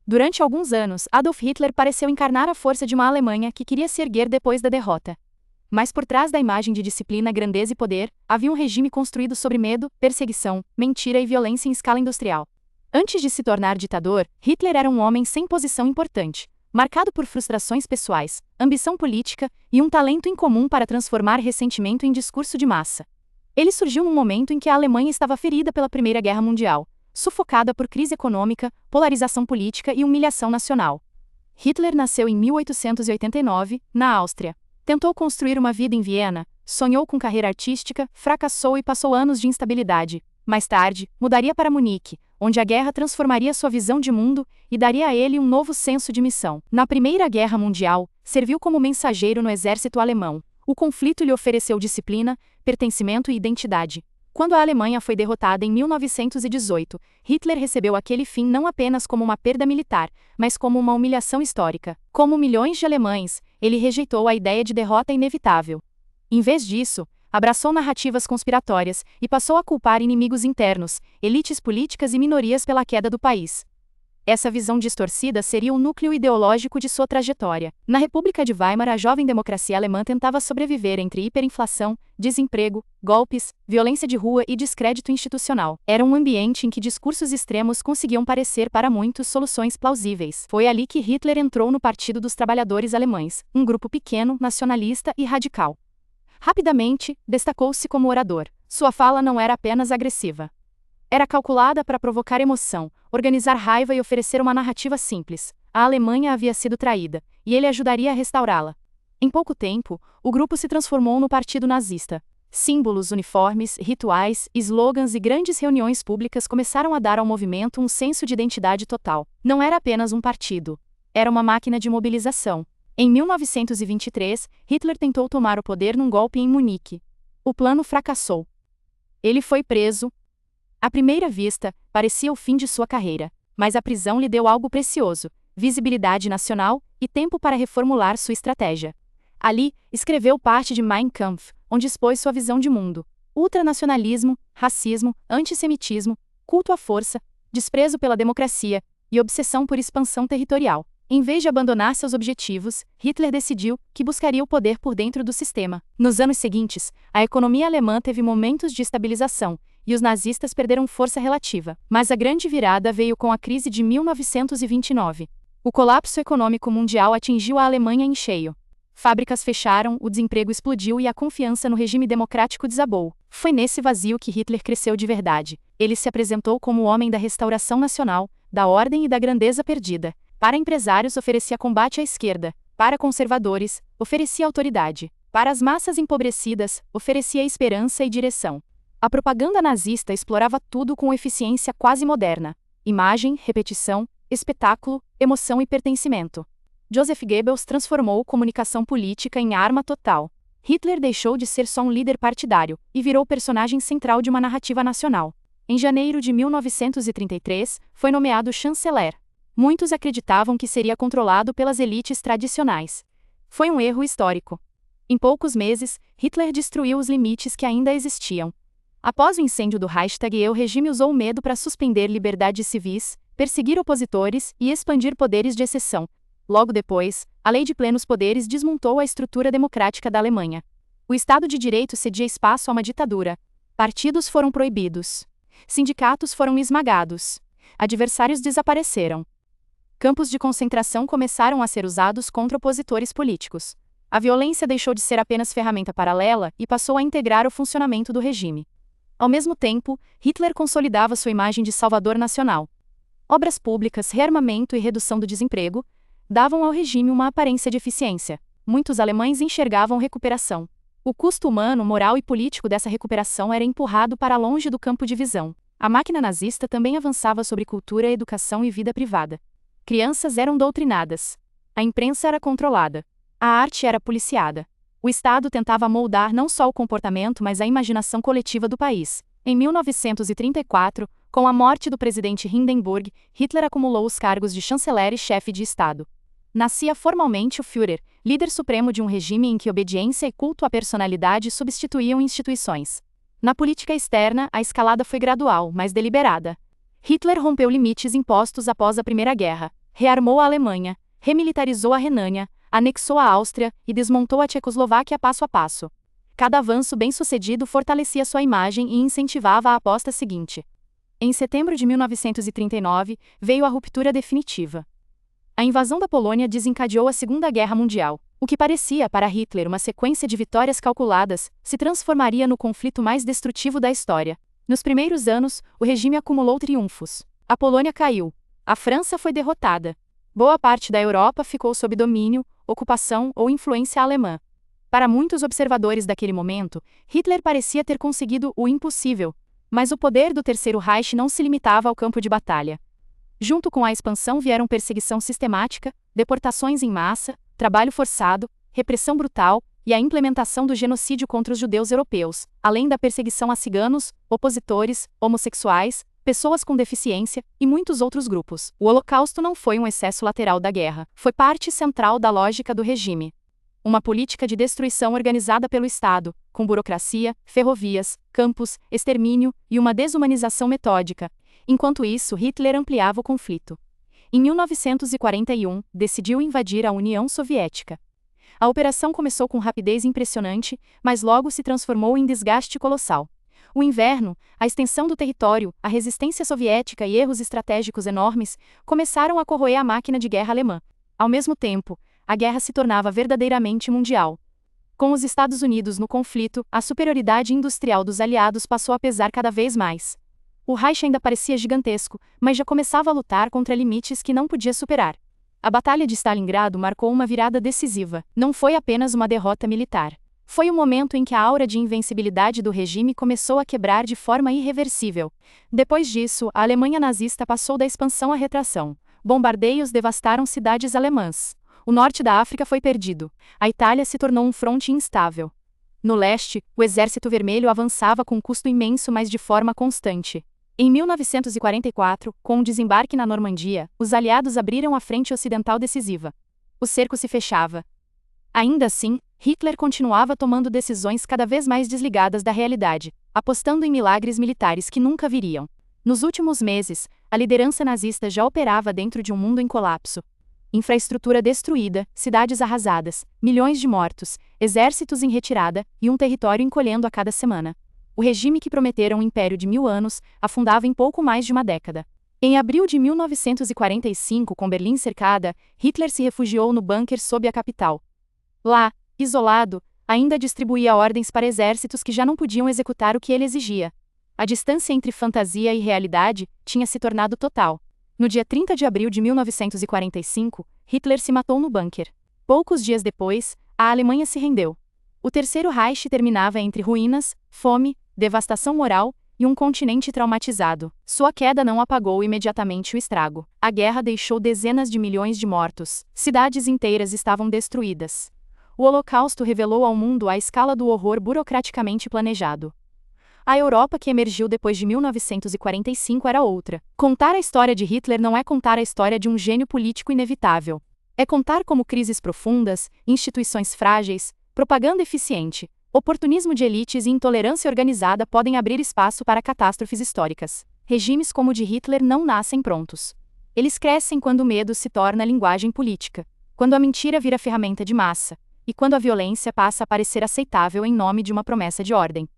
Durante alguns anos, Adolf Hitler pareceu encarnar a força de uma Alemanha que queria se erguer depois da derrota. Mas por trás da imagem de disciplina, grandeza e poder, havia um regime construído sobre medo, perseguição, mentira e violência em escala industrial. Antes de se tornar ditador, Hitler era um homem sem posição importante, marcado por frustrações pessoais, ambição política e um talento incomum para transformar ressentimento em discurso de massa. Ele surgiu num momento em que a Alemanha estava ferida pela Primeira Guerra Mundial, sufocada por crise econômica, polarização política e humilhação nacional. Hitler nasceu em 1889, na Áustria. Tentou construir uma vida em Viena, sonhou com carreira artística, fracassou e passou anos de instabilidade. Mais tarde, mudaria para Munique, onde a guerra transformaria sua visão de mundo e daria a ele um novo senso de missão. Na Primeira Guerra Mundial, serviu como mensageiro no exército alemão. O conflito lhe ofereceu disciplina, pertencimento e identidade. Quando a Alemanha foi derrotada em 1918, Hitler recebeu aquele fim não apenas como uma perda militar, mas como uma humilhação histórica. Como milhões de alemães, ele rejeitou a ideia de derrota inevitável. Em vez disso, abraçou narrativas conspiratórias e passou a culpar inimigos internos, elites políticas e minorias pela queda do país. Essa visão distorcida seria o núcleo ideológico de sua trajetória. Na República de Weimar, a jovem democracia alemã tentava sobreviver entre hiperinflação, desemprego, golpes, violência de rua e descrédito institucional. Era um ambiente em que discursos extremos conseguiam parecer para muitos soluções plausíveis. Foi ali que Hitler entrou no Partido dos Trabalhadores Alemães, um grupo pequeno, nacionalista e radical. Rapidamente, destacou-se como orador. Sua fala não era apenas agressiva. Era calculada para provocar emoção, organizar raiva e oferecer uma narrativa simples. A Alemanha havia sido traída, e ele ajudaria a restaurá-la. Em pouco tempo, o grupo se transformou no Partido Nazista. Símbolos, uniformes, rituais, slogans e grandes reuniões públicas começaram a dar ao movimento um senso de identidade total. Não era apenas um partido. Era uma máquina de mobilização. Em 1923, Hitler tentou tomar o poder num golpe em Munique. O plano fracassou. Ele foi preso. À primeira vista, parecia o fim de sua carreira, mas a prisão lhe deu algo precioso: visibilidade nacional e tempo para reformular sua estratégia. Ali, escreveu parte de Mein Kampf, onde expôs sua visão de mundo: ultranacionalismo, racismo, antissemitismo, culto à força, desprezo pela democracia e obsessão por expansão territorial. Em vez de abandonar seus objetivos, Hitler decidiu que buscaria o poder por dentro do sistema. Nos anos seguintes, a economia alemã teve momentos de estabilização, e os nazistas perderam força relativa. Mas a grande virada veio com a crise de 1929. O colapso econômico mundial atingiu a Alemanha em cheio. Fábricas fecharam, o desemprego explodiu e a confiança no regime democrático desabou. Foi nesse vazio que Hitler cresceu de verdade. Ele se apresentou como o homem da restauração nacional, da ordem e da grandeza perdida. Para empresários, oferecia combate à esquerda. Para conservadores, oferecia autoridade. Para as massas empobrecidas, oferecia esperança e direção. A propaganda nazista explorava tudo com eficiência quase moderna: imagem, repetição, espetáculo, emoção e pertencimento. Joseph Goebbels transformou comunicação política em arma total. Hitler deixou de ser só um líder partidário e virou personagem central de uma narrativa nacional. Em janeiro de 1933, foi nomeado chanceler. Muitos acreditavam que seria controlado pelas elites tradicionais. Foi um erro histórico. Em poucos meses, Hitler destruiu os limites que ainda existiam. Após o incêndio do Reichstag, o regime usou o medo para suspender liberdades civis, perseguir opositores e expandir poderes de exceção. Logo depois, a Lei de Plenos Poderes desmontou a estrutura democrática da Alemanha. O Estado de Direito cedia espaço a uma ditadura. Partidos foram proibidos. Sindicatos foram esmagados. Adversários desapareceram. Campos de concentração começaram a ser usados contra opositores políticos. A violência deixou de ser apenas ferramenta paralela e passou a integrar o funcionamento do regime. Ao mesmo tempo, Hitler consolidava sua imagem de salvador nacional. Obras públicas, rearmamento e redução do desemprego davam ao regime uma aparência de eficiência. Muitos alemães enxergavam recuperação. O custo humano, moral e político dessa recuperação era empurrado para longe do campo de visão. A máquina nazista também avançava sobre cultura, educação e vida privada. Crianças eram doutrinadas. A imprensa era controlada. A arte era policiada. O Estado tentava moldar não só o comportamento, mas a imaginação coletiva do país. Em 1934, com a morte do presidente Hindenburg, Hitler acumulou os cargos de chanceler e chefe de Estado. Nascia formalmente o Führer, líder supremo de um regime em que obediência e culto à personalidade substituíam instituições. Na política externa, a escalada foi gradual, mas deliberada. Hitler rompeu limites impostos após a Primeira Guerra. rearmou a Alemanha, remilitarizou a Renânia, anexou a Áustria e desmontou a Tchecoslováquia passo a passo. Cada avanço bem-sucedido fortalecia sua imagem e incentivava a aposta seguinte. Em setembro de 1939, veio a ruptura definitiva. A invasão da Polônia desencadeou a Segunda Guerra Mundial. O que parecia para Hitler uma sequência de vitórias calculadas, se transformaria no conflito mais destrutivo da história. Nos primeiros anos, o regime acumulou triunfos. A Polônia caiu. A França foi derrotada. Boa parte da Europa ficou sob domínio, ocupação ou influência alemã. Para muitos observadores daquele momento, Hitler parecia ter conseguido o impossível. Mas o poder do Terceiro Reich não se limitava ao campo de batalha. Junto com a expansão vieram perseguição sistemática, deportações em massa, trabalho forçado, repressão brutal e a implementação do genocídio contra os judeus europeus, além da perseguição a ciganos, opositores, homossexuais, pessoas com deficiência e muitos outros grupos. O Holocausto não foi um excesso lateral da guerra, foi parte central da lógica do regime. Uma política de destruição organizada pelo Estado, com burocracia, ferrovias, campos, extermínio e uma desumanização metódica. Enquanto isso, Hitler ampliava o conflito. Em 1941, decidiu invadir a União Soviética. A operação começou com rapidez impressionante, mas logo se transformou em desgaste colossal. O inverno, a extensão do território, a resistência soviética e erros estratégicos enormes começaram a corroer a máquina de guerra alemã. Ao mesmo tempo, a guerra se tornava verdadeiramente mundial. Com os Estados Unidos no conflito, a superioridade industrial dos aliados passou a pesar cada vez mais. O Reich ainda parecia gigantesco, mas já começava a lutar contra limites que não podia superar. A Batalha de Stalingrado marcou uma virada decisiva. Não foi apenas uma derrota militar. Foi o momento em que a aura de invencibilidade do regime começou a quebrar de forma irreversível. Depois disso, a Alemanha nazista passou da expansão à retração. Bombardeios devastaram cidades alemãs. O norte da África foi perdido. A Itália se tornou um fronte instável. No leste, o Exército Vermelho avançava com custo imenso, mas de forma constante. Em 1944, com o desembarque na Normandia, os aliados abriram a frente ocidental decisiva. O cerco se fechava. Ainda assim, Hitler continuava tomando decisões cada vez mais desligadas da realidade, apostando em milagres militares que nunca viriam. Nos últimos meses, a liderança nazista já operava dentro de um mundo em colapso. Infraestrutura destruída, cidades arrasadas, milhões de mortos, exércitos em retirada e um território encolhendo a cada semana. O regime que prometera um império de 1000 anos afundava em pouco mais de uma década. Em abril de 1945, com Berlim cercada, Hitler se refugiou no bunker sob a capital. Lá, isolado, ainda distribuía ordens para exércitos que já não podiam executar o que ele exigia. A distância entre fantasia e realidade tinha se tornado total. No dia 30 de abril de 1945, Hitler se matou no bunker. Poucos dias depois, a Alemanha se rendeu. O Terceiro Reich terminava entre ruínas, fome, devastação moral e um continente traumatizado. Sua queda não apagou imediatamente o estrago. A guerra deixou dezenas de milhões de mortos. Cidades inteiras estavam destruídas. O Holocausto revelou ao mundo a escala do horror burocraticamente planejado. A Europa que emergiu depois de 1945 era outra. Contar a história de Hitler não é contar a história de um gênio político inevitável. É contar como crises profundas, instituições frágeis, propaganda eficiente, oportunismo de elites e intolerância organizada podem abrir espaço para catástrofes históricas. Regimes como o de Hitler não nascem prontos. Eles crescem quando o medo se torna linguagem política, quando a mentira vira ferramenta de massa, e quando a violência passa a parecer aceitável em nome de uma promessa de ordem.